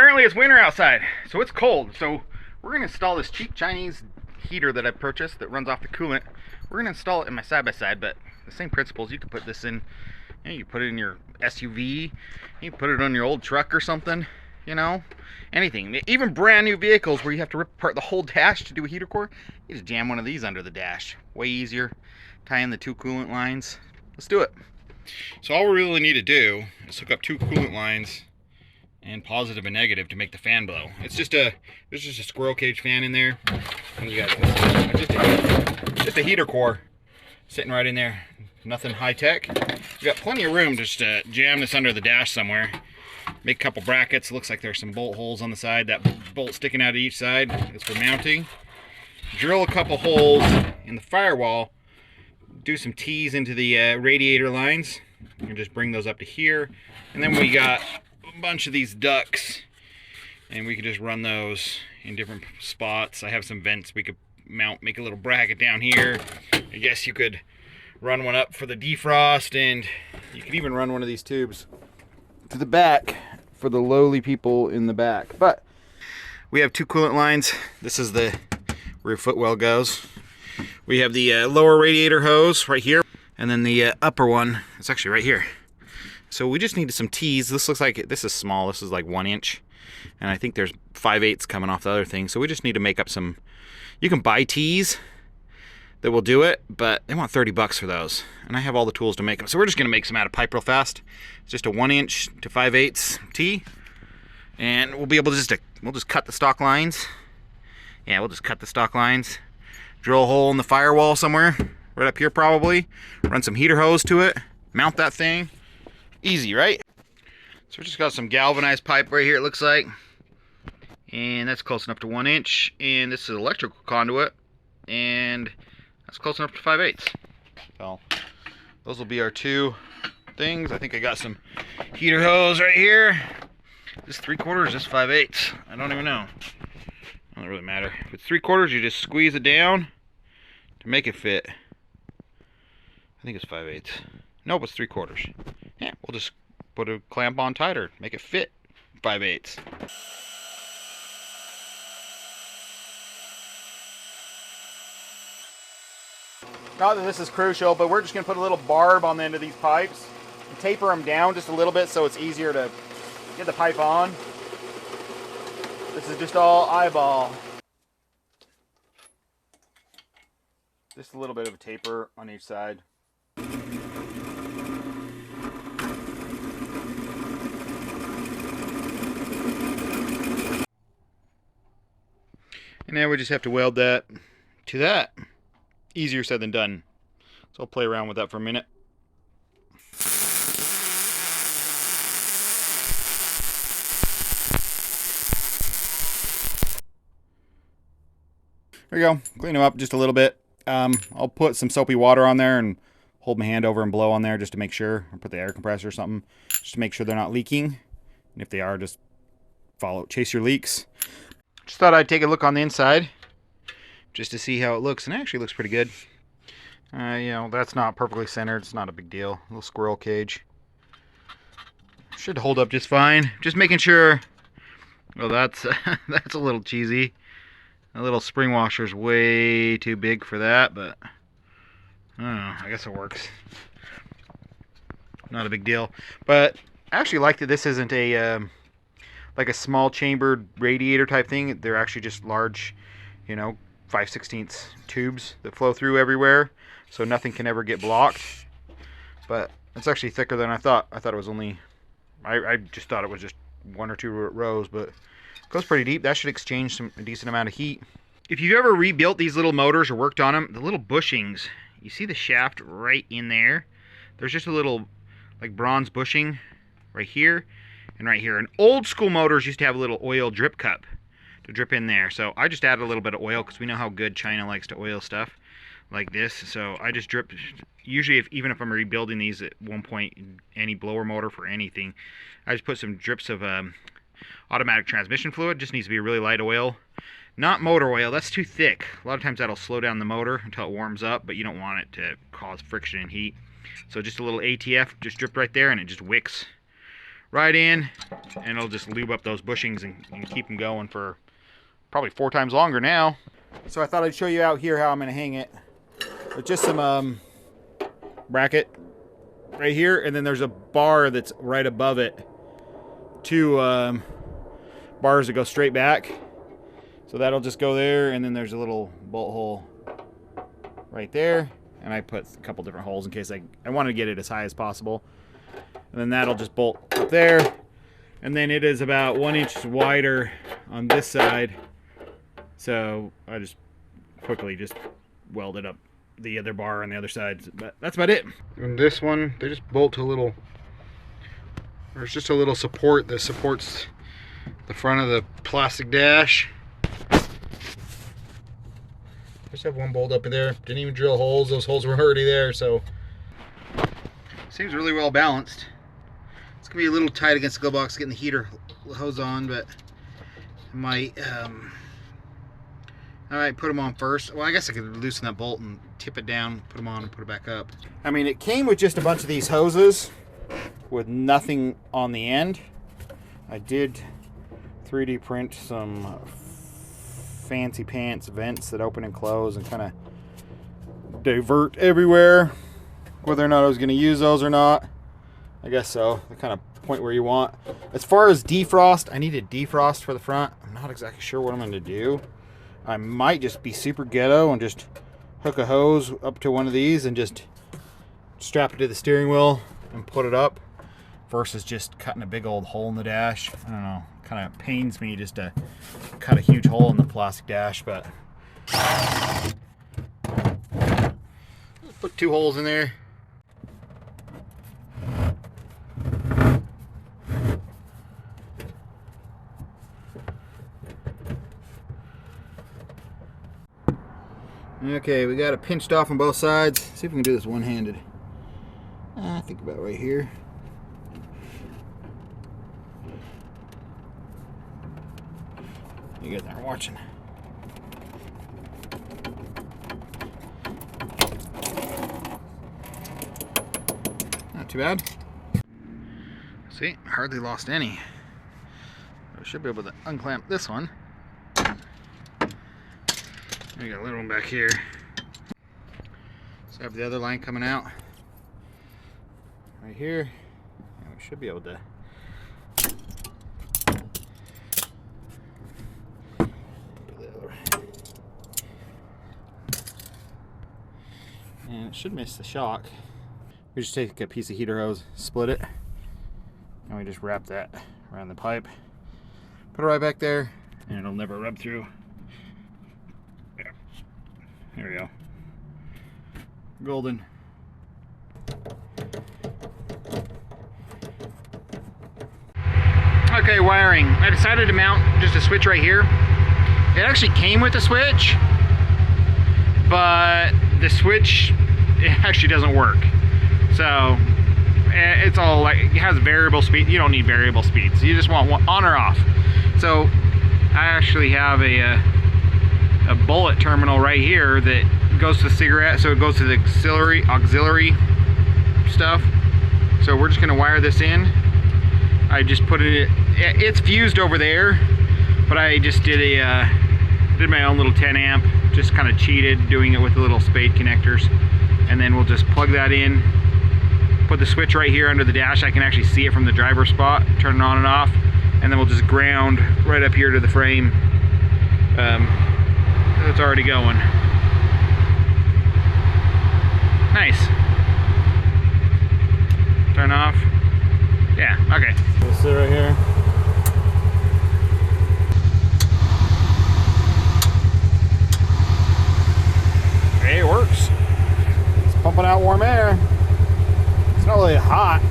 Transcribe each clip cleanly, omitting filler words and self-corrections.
Apparently it's winter outside, so it's cold. So we're gonna install this cheap Chinese heater that I purchased that runs off the coolant. We're gonna install it in my side-by-side, but the same principles. You could put this in, you know, you put it in your SUV, you can put it on your old truck or something, you know, anything. Even brand new vehicles where you have to rip apart the whole dash to do a heater core, you just jam one of these under the dash. Way easier. Tie in the two coolant lines. Let's do it. So all we really need to do is hook up two coolant lines and positive and negative to make the fan blow. It's just a, there's just a squirrel cage fan in there, and you got just a heater core sitting right in there. Nothing high tech. You got plenty of room just to jam this under the dash somewhere. Make a couple brackets. It looks like there's some bolt holes on the side. That bolt sticking out of each side is for mounting. Drill a couple holes in the firewall. Do some T's into the radiator lines. And just bring those up to here. And then we got a bunch of these ducts, and we could just run those in different spots. I have some vents we could mount, make a little bracket down here. I guess you could run one up for the defrost, and you could even run one of these tubes to the back for the lowly people in the back. But we have two coolant lines. This is the where your footwell goes. We have the lower radiator hose right here, and then the upper one, it's actually right here. So we just needed some T's. This looks like, this is small, this is like 1 inch. And I think there's 5/8 coming off the other thing. So we just need to make up some, you can buy T's that will do it, but they want 30 bucks for those. And I have all the tools to make them. So we're just gonna make some out of pipe real fast. It's just a 1 inch to 5/8 T. And we'll be able to we'll just cut the stock lines. Yeah, we'll just cut the stock lines. Drill a hole in the firewall somewhere, right up here probably. Run some heater hose to it, mount that thing. Easy, right? So we just got some galvanized pipe right here, it looks like. And that's close enough to 1 inch. And this is electrical conduit. And that's close enough to 5/8. So those will be our two things. I think I got some heater hose right here. Is this 3/4, is this 5/8? I don't even know. Doesn't really matter. If it's 3/4, you just squeeze it down to make it fit. I think it's 5/8. Nope, it's 3/4. Yeah, we'll just put a clamp on tighter, make it fit 5/8. Not that this is crucial, but we're just going to put a little barb on the end of these pipes and taper them down just a little bit so it's easier to get the pipe on. This is just all eyeball. Just a little bit of a taper on each side. And now we just have to weld that to that. Easier said than done. So I'll play around with that for a minute. There we go. Clean them up just a little bit. I'll put some soapy water on there and hold my hand over and blow on there just to make sure. I'll put the air compressor or something just to make sure they're not leaking. And if they are, just chase your leaks. Just thought I'd take a look on the inside just to see how it looks, and it actually looks pretty good. You know, that's not perfectly centered. It's not a big deal. A little squirrel cage. Should hold up just fine. Just making sure. Well, that's that's a little cheesy. A little spring washer's way too big for that, but I don't know. I guess it works. Not a big deal. But I actually like that this isn't a like a small chambered radiator type thing. They're actually just large, you know, 5/16 tubes that flow through everywhere, so nothing can ever get blocked. But it's actually thicker than I thought. I thought it was only, I just thought it was just 1 or 2 rows, but it goes pretty deep. That should exchange a decent amount of heat. If you've ever rebuilt these little motors or worked on them, the little bushings, you see the shaft right in there? There's just a little like bronze bushing right here and right here. And old school motors used to have a little oil drip cup to drip in there. So I just added a little bit of oil because we know how good China likes to oil stuff like this. So I just drip, usually even if I'm rebuilding these at one point, any blower motor for anything, I just put some drips of automatic transmission fluid. Just needs to be a really light oil. Not motor oil, that's too thick. A lot of times that'll slow down the motor until it warms up, but you don't want it to cause friction and heat. So just a little ATF just dripped right there, and it just wicks right in, and it'll just lube up those bushings and keep them going for probably 4 times longer now. So I thought I'd show you out here how I'm gonna hang it. With just some bracket right here, and then there's a bar that's right above it. 2 bars that go straight back. So that'll just go there, and then there's a little bolt hole right there. And I put a couple different holes in case I want to get it as high as possible. And then that'll just bolt up there. And then it is about 1 inch wider on this side. So I just quickly just welded up the other bar on the other side. But that's about it. And this one, they just bolt to a little, there's just a little support that supports the front of the plastic dash. Just have one bolt up in there. Didn't even drill holes. Those holes were already there, so seems really well balanced. It's gonna be a little tight against the glove box getting the heater hose on, but I might put them on first. Well, I guess I could loosen that bolt and tip it down, put them on, and put it back up. I mean, it came with just a bunch of these hoses with nothing on the end. I did 3D print some fancy pants vents that open and close and kind of divert everywhere. Whether or not I was going to use those or not, I guess so. The kind of point where you want. As far as defrost, I need a defrost for the front. I'm not exactly sure what I'm going to do. I might just be super ghetto and just hook a hose up to one of these and just strap it to the steering wheel and put it up, versus just cutting a big old hole in the dash. I don't know, kind of pains me just to cut a huge hole in the plastic dash, but put 2 holes in there. Okay, we got it pinched off on both sides. See if we can do this one-handed. I think about right here. You guys aren't watching. Not too bad. See, hardly lost any. I should be able to unclamp this one. We got a little one back here. So I have the other line coming out right here, and we should be able to and it should miss the shock. We just take a piece of heater hose, split it, and we just wrap that around the pipe, put it right back there, and it'll never rub through. There we go. Golden. Okay, wiring. I decided to mount just a switch right here. It actually came with a switch, but the switch, it actually doesn't work. So it's all like, it has variable speed. You don't need variable speeds. You just want one on or off. So I actually have a bullet terminal right here that goes to the cigarette, so it goes to the auxiliary stuff. So we're just gonna wire this in. I just put it's fused over there, but I just did my own little 10 amp, just kind of cheated doing it with the little spade connectors. And then we'll just plug that in, put the switch right here under the dash. I can actually see it from the driver spot, turn it on and off, and then we'll just ground right up here to the frame. It's already going. Nice. Turn off. Yeah, okay. We'll sit right here. Hey, it works. It's pumping out warm air. It's not really hot.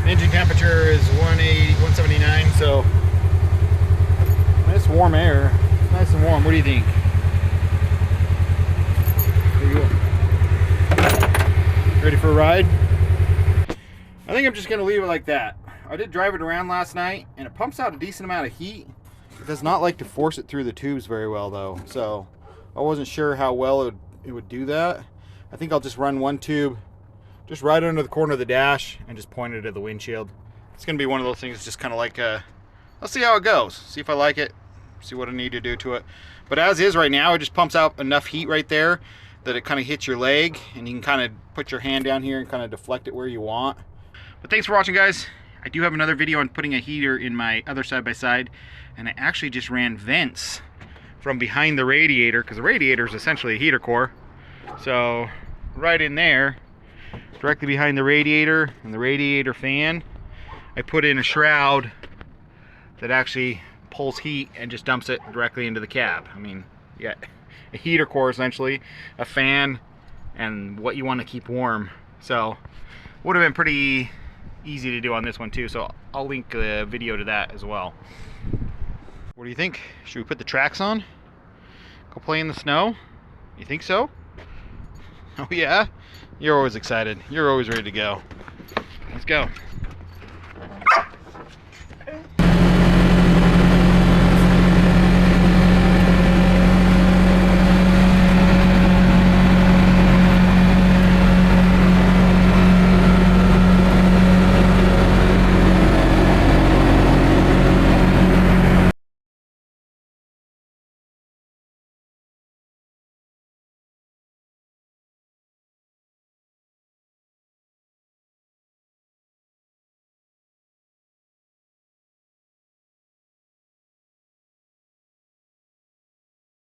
Engine temperature is 180, 179, so it's warm air. Nice and warm. What do you think? Ready for a ride? I think I'm just gonna leave it like that. I did drive it around last night, and it pumps out a decent amount of heat. It does not like to force it through the tubes very well, though. So I wasn't sure how well it would do that. I think I'll just run one tube just right under the corner of the dash and just point it at the windshield. It's gonna be one of those things, just kind of like, let's see how it goes. See if I like it, see what I need to do to it. But as is right now, it just pumps out enough heat right there that it kind of hits your leg, and you can kind of put your hand down here and kind of deflect it where you want. But thanks for watching, guys. I do have another video on putting a heater in my other side-by-side, and I actually just ran vents from behind the radiator, because the radiator is essentially a heater core. So right in there, directly behind the radiator and the radiator fan, I put in a shroud that actually pulls heat and just dumps it directly into the cab. I mean, you got a heater core essentially, a fan, and what you want to keep warm. So would have been pretty easy to do on this one too, so I'll link a video to that as well. What do you think? Should we put the tracks on? Go play in the snow? You think so? Oh yeah? You're always excited. You're always ready to go. Let's go.